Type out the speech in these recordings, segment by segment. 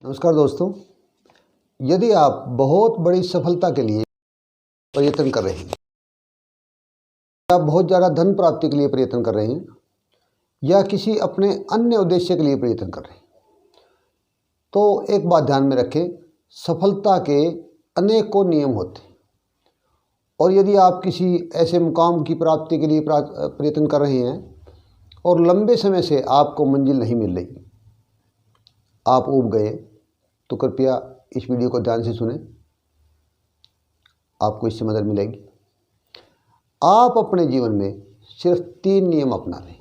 नमस्कार दोस्तों। यदि आप बहुत बड़ी सफलता के लिए प्रयत्न कर रहे हैं, आप बहुत ज़्यादा धन प्राप्ति के लिए प्रयत्न कर रहे हैं या किसी अपने अन्य उद्देश्य के लिए प्रयत्न कर रहे हैं, तो एक बात ध्यान में रखें, सफलता के अनेकों नियम होते हैं और यदि आप किसी ऐसे मुकाम की प्राप्ति के लिए प्रयत्न कर रहे हैं और लंबे समय से आपको मंजिल नहीं मिल रही, आप ऊब गए, तो कृपया इस वीडियो को ध्यान से सुनें, आपको इससे मदद मिलेगी। आप अपने जीवन में सिर्फ 3 नियम अपना लें।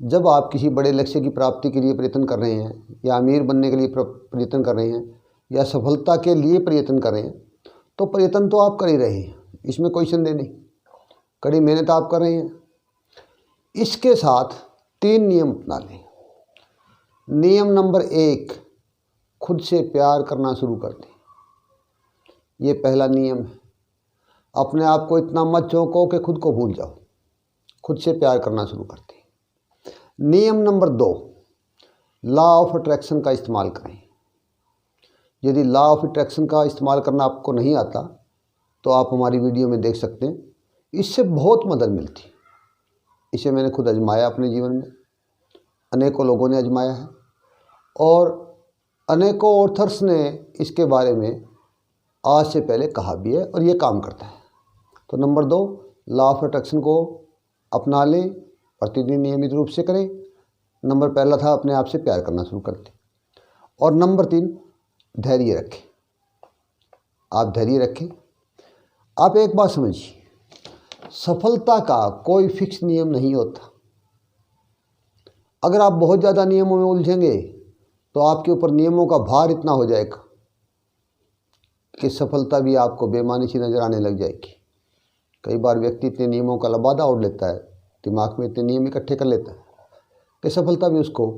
जब आप किसी बड़े लक्ष्य की प्राप्ति के लिए प्रयत्न कर रहे हैं या अमीर बनने के लिए प्रयत्न कर रहे हैं या सफलता के लिए प्रयत्न कर रहे हैं, तो प्रयत्न तो आप कर ही रहे हैं, इसमें कोई संदेह नहीं, कड़ी मेहनत आप कर रहे हैं। इसके साथ 3 नियम अपना लें। नियम नंबर 1, खुद से प्यार करना शुरू कर दें। ये पहला नियम है। अपने आप को इतना मत चौंको कि खुद को भूल जाओ, खुद से प्यार करना शुरू कर दें। नियम नंबर 2, लॉ ऑफ अट्रैक्शन का इस्तेमाल करें। यदि लॉ ऑफ अट्रैक्शन का इस्तेमाल करना आपको नहीं आता तो आप हमारी वीडियो में देख सकते हैं, इससे बहुत मदद मिलती है। इसे मैंने खुद आजमाया अपने जीवन में, अनेकों लोगों ने आजमाया है और अनेकों ऑथर्स ने इसके बारे में आज से पहले कहा भी है और ये काम करता है। तो नंबर 2, लॉ ऑफ अट्रैक्शन को अपना लें, प्रतिदिन नियमित रूप से करें। नंबर पहला था अपने आप से प्यार करना शुरू कर दें। और नंबर 3, धैर्य रखें। आप धैर्य रखें। आप एक बात समझिए, सफलता का कोई फिक्स नियम नहीं होता। अगर आप बहुत ज़्यादा नियमों में उलझेंगे तो आपके ऊपर नियमों का भार इतना हो जाएगा कि सफलता भी आपको बेमानी सी नज़र आने लग जाएगी। कई बार व्यक्ति इतने नियमों का लबादा ओढ़ लेता है, दिमाग में इतने नियम इकट्ठे कर लेता है कि सफलता भी उसको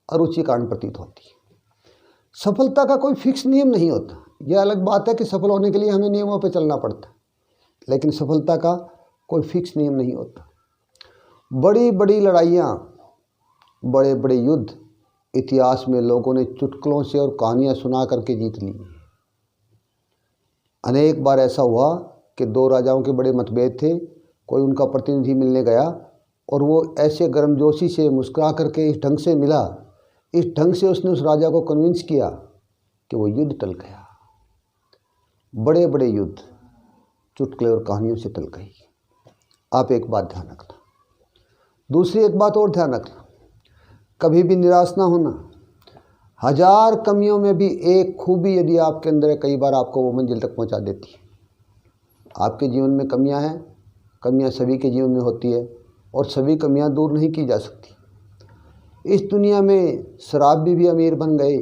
अरुचि कारण प्रतीत होती है। सफलता का कोई फिक्स नियम नहीं होता। यह अलग बात है कि सफल होने के लिए हमें नियमों पर चलना पड़ता है, लेकिन सफलता का कोई फिक्स नियम नहीं होता। बड़ी बड़ी लड़ाइयाँ, बड़े बड़े युद्ध इतिहास में लोगों ने चुटकुलों से और कहानियाँ सुना करके जीत ली। अनेक बार ऐसा हुआ कि 2 राजाओं के बड़े मतभेद थे, कोई उनका प्रतिनिधि मिलने गया और वो ऐसे गर्मजोशी से मुस्कुरा करके इस ढंग से मिला, इस ढंग से उसने उस राजा को कन्विंस किया कि वो युद्ध टल गया। बड़े बड़े युद्ध चुटकुले और कहानियों से टल गई। आप एक बात ध्यान रखना। दूसरी एक बात और ध्यान रखना, कभी भी निराश ना होना। 1000 कमियों में भी एक खूबी यदि आपके अंदर है, कई बार आपको वो मंजिल तक पहुंचा देती है। आपके जीवन में कमियां हैं, कमियां सभी के जीवन में होती है और सभी कमियां दूर नहीं की जा सकती। इस दुनिया में शराबी भी अमीर बन गए,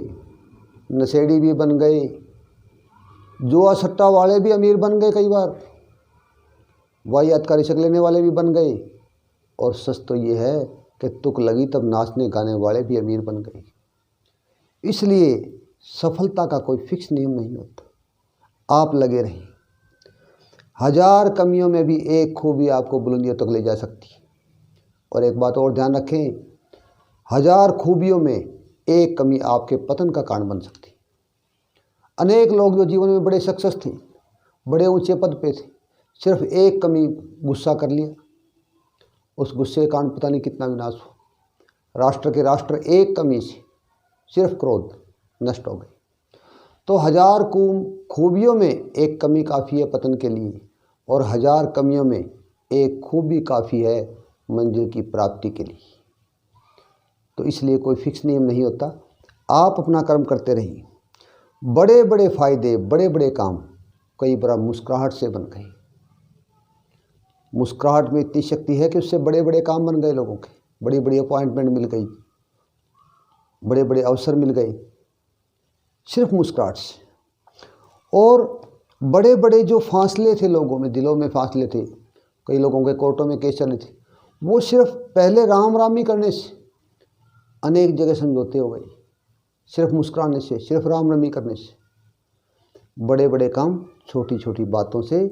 नशेड़ी भी बन गए, जुआ सट्टा वाले भी अमीर बन गए, कई बार वाहियात का रिश्क लेने वाले भी बन गए, और सच तो ये है कि तुक लगी तब नाचने गाने वाले भी अमीर बन गए। इसलिए सफलता का कोई फिक्स नियम नहीं होता। आप लगे रहें। 1000 कमियों में भी एक खूबी आपको बुलंदियों तक ले जा सकती है। और एक बात और ध्यान रखें, 1000 खूबियों में एक कमी आपके पतन का कारण बन सकती है। अनेक लोग जो जीवन में बड़े सक्सेस थे, बड़े ऊंचे पद पे थे, सिर्फ एक कमी, गुस्सा कर लिया, उस गुस्से के कारण पता नहीं कितना विनाश हो। राष्ट्र के राष्ट्र एक कमी से, सिर्फ क्रोध, नष्ट हो गए। तो 1000 खूबियों में एक कमी काफ़ी है पतन के लिए, और 1000 कमियों में एक खूबी काफ़ी है मंजिल की प्राप्ति के लिए। तो इसलिए कोई फिक्स नियम नहीं होता। आप अपना कर्म करते रहिए। बड़े बड़े फायदे, बड़े बड़े काम कई बार मुस्कुराहट से बन गए। मुस्कुराहट में इतनी शक्ति है कि उससे बड़े बड़े काम बन गए लोगों के, बड़ी बड़ी अपॉइंटमेंट मिल गई, बड़े बड़े अवसर मिल गए सिर्फ मुस्कुराहट से। और बड़े बड़े जो फासले थे लोगों में, दिलों में फासले थे, कई लोगों के कोर्टों में केस चले थे, वो सिर्फ पहले राम राम ही करने से अनेक जगह समझौते हो गए। सिर्फ मुस्कुराने से, सिर्फ राम राम ही करने से बड़े बड़े काम छोटी छोटी बातों से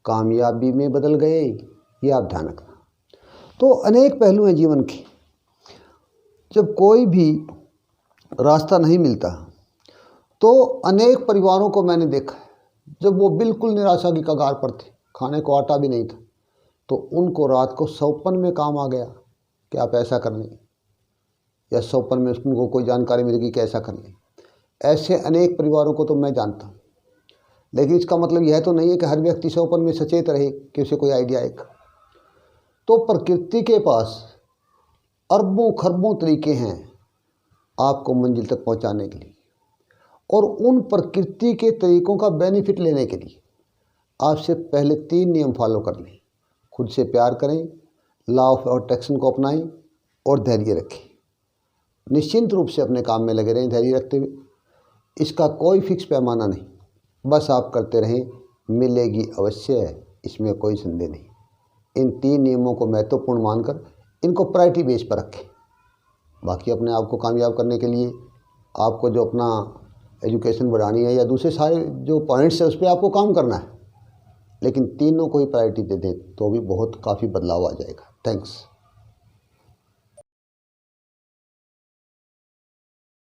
कामयाबी में बदल गए। ये आप ध्यान रखना। तो अनेक पहलू हैं जीवन के। जब कोई भी रास्ता नहीं मिलता। तो अनेक परिवारों को मैंने देखा है, जब वो बिल्कुल निराशा की कगार पर थे, खाने को आटा भी नहीं था, तो उनको रात को सौपन में काम आ गया कि आप ऐसा कर लें, या सौपन में उनको कोई जानकारी मिल गई कि ऐसा कर लें। ऐसे अनेक परिवारों को तो मैं जानता हूँ। लेकिन इसका मतलब यह तो नहीं है कि हर व्यक्ति सौपन में सचेत रहे कि उसे कोई आइडिया आएगा। तो प्रकृति के पास अरबों खरबों तरीके हैं आपको मंजिल तक पहुंचाने के लिए, और उन प्रकृति के तरीकों का बेनिफिट लेने के लिए आपसे पहले 3 नियम फॉलो कर लें। खुद से प्यार करें, लॉ ऑफ अट्रैक्शन को अपनाएं और धैर्य रखें। निश्चिंत रूप से अपने काम में लगे रहें धैर्य रखते हुए। इसका कोई फिक्स पैमाना नहीं, बस आप करते रहें, मिलेगी अवश्य है, इसमें कोई संदेह नहीं। इन 3 नियमों को महत्वपूर्ण मानकर इनको प्रायोरिटी बेस पर रखें। बाकी अपने आप को कामयाब करने के लिए आपको जो अपना एजुकेशन बढ़ानी है या दूसरे सारे जो पॉइंट्स है उस पर आपको काम करना है, लेकिन तीनों को ही प्रायोरिटी दे दें तो भी बहुत काफ़ी बदलाव आ जाएगा। थैंक्स।